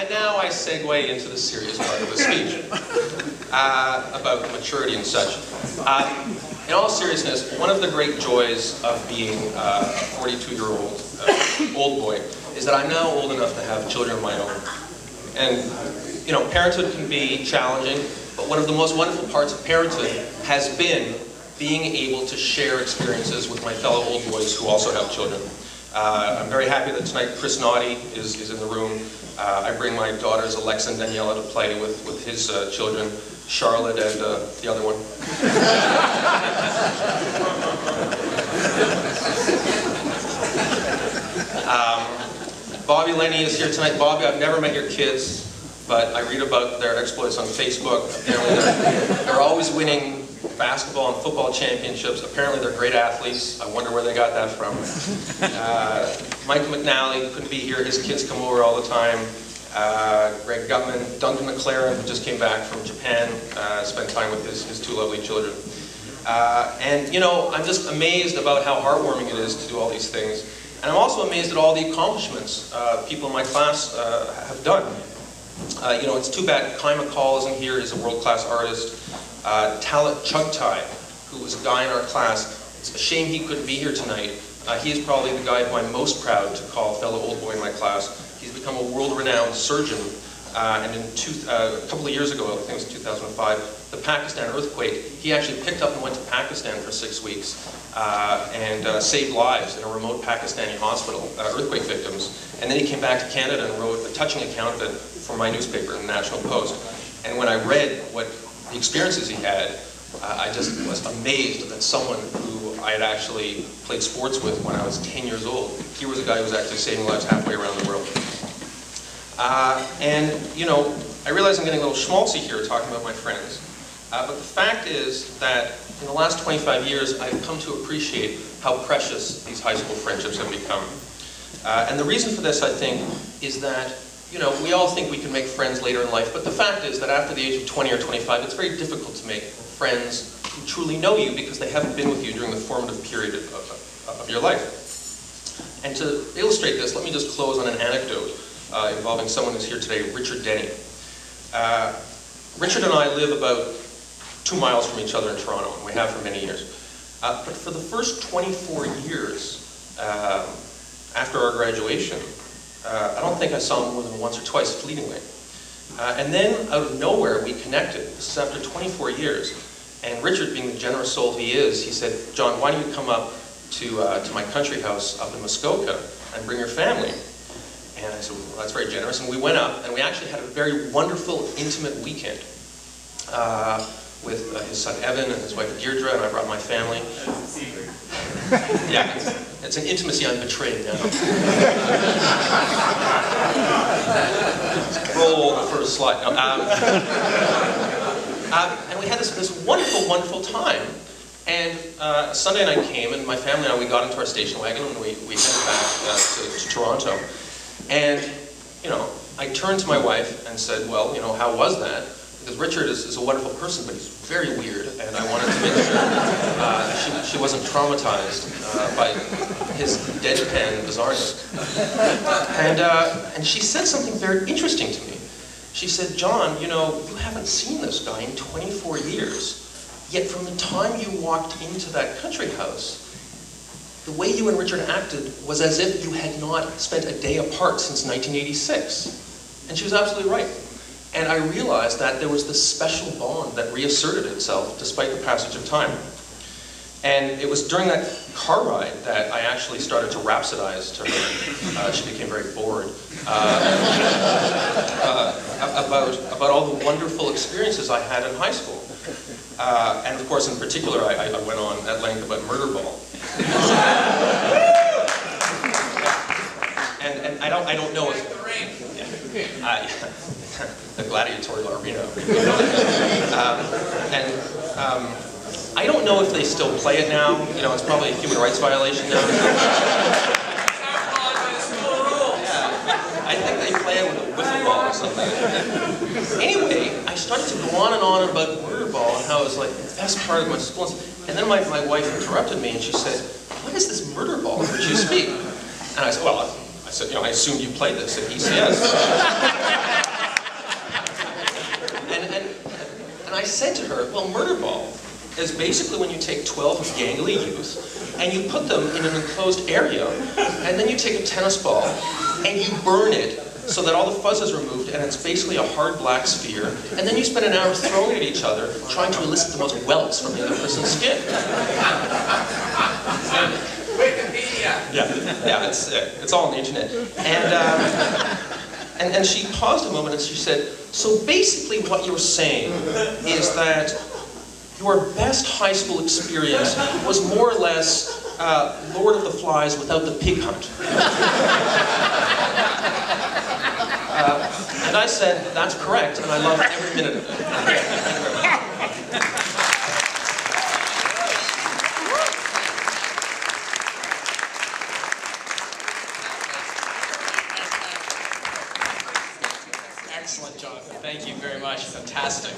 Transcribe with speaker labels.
Speaker 1: And now I segue into the serious part of the speech about maturity and such. In all seriousness, one of the great joys of being a 42-year-old old boy is that I'm now old enough to have children of my own. And, you know, parenthood can be challenging, but one of the most wonderful parts of parenthood has been being able to share experiences with my fellow old boys who also have children. I'm very happy that tonight Chris Naughty is in the room. I bring my daughters Alexa and Daniela to play with his children, Charlotte and the other one. Bobby Lenny is here tonight. Bobby, I've never met your kids, but I read about their exploits on Facebook. Apparently they're always winning basketball and football championships. Apparently they're great athletes. I wonder where they got that from. Mike McNally couldn't be here. His kids come over all the time. Greg Gutman, Duncan McLaren, who just came back from Japan, spent time with his two lovely children. And, you know, I'm just amazed about how heartwarming it is to do all these things. And I'm also amazed at all the accomplishments people in my class have done. You know, it's too bad Kai McCall isn't here. He's a world-class artist. Talat Chugtai, who was a guy in our class. It's a shame he couldn't be here tonight. He is probably the guy who I'm most proud to call a fellow old boy in my class. He's become a world-renowned surgeon. And in a couple of years ago, I think it was 2005, the Pakistan earthquake, he actually picked up and went to Pakistan for 6 weeks and saved lives in a remote Pakistani hospital, earthquake victims. And then he came back to Canada and wrote a touching account of it for my newspaper, the National Post. And when I read what the experiences he had, I just was amazed that someone who I had actually played sports with when I was 10 years old, he was a guy who was actually saving lives halfway around the world. And, you know, I realize I'm getting a little schmaltzy here talking about my friends, but the fact is that in the last 25 years, I've come to appreciate how precious these high school friendships have become. And the reason for this, I think, is that, you know, we all think we can make friends later in life, but the fact is that after the age of 20 or 25, it's very difficult to make friends who truly know you because they haven't been with you during the formative period of your life. And to illustrate this, let me just close on an anecdote involving someone who's here today, Richard Denny. Richard and I live about 2 miles from each other in Toronto, and we have for many years. But for the first 24 years after our graduation, I don't think I saw him more than once or twice, fleetingly. And then, out of nowhere, we connected. This is after 24 years. And Richard, being the generous soul he is, he said, "John, why don't you come up to my country house up in Muskoka and bring your family?" And I said, "Well, that's very generous." And we went up, and we actually had a very wonderful, intimate weekend with his son Evan and his wife Deirdre, and I brought my family. Yeah, it's an intimacy I'm betraying now. Roll the first slide. No, and we had this wonderful, wonderful time. And Sunday night came, and my family and I, we got into our station wagon, and we headed back to Toronto. And, you know, I turned to my wife and said, "Well, you know, how was that?" Because Richard is a wonderful person, but he's very weird, and I wanted to make sure she wasn't traumatized by his deadpan bizarreness. And she said something very interesting to me. She said, "John, you know, you haven't seen this guy in 24 years, yet from the time you walked into that country house, the way you and Richard acted was as if you had not spent a day apart since 1986. And she was absolutely right. And I realized that there was this special bond that reasserted itself despite the passage of time. And it was during that car ride that I actually started to rhapsodize to her. She became very bored. About all the wonderful experiences I had in high school. And of course, in particular, I went on at length about murder ball. And I don't know if the gladiatorial arena. I don't know if they still play it now. You know, it's probably a human rights violation now. I think they play it with a wiffle ball or something. Anyway, I started to go on and on about murder ball and how it was like the best part of my school. And then my wife interrupted me and she said, "What is this murder ball of which you speak?" And I said, "Well," I said, "you know, I assumed you played this at ECS." said to her, well, murder ball is basically when you take 12 gangly youth and you put them in an enclosed area, and then you take a tennis ball and you burn it so that all the fuzz is removed and it's basically a hard black sphere, and then you spend an hour throwing it at each other, trying to elicit the most welts from the other person's skin.
Speaker 2: Wikipedia!
Speaker 1: Yeah, it's all on the internet. And she paused a moment and she said, so basically what you're saying is that your best high school experience was more or less Lord of the Flies without the pig hunt. And I said, that's correct, and I loved every minute of it. Thank you very much.
Speaker 2: Excellent, Jonathan. Thank you very much. Fantastic.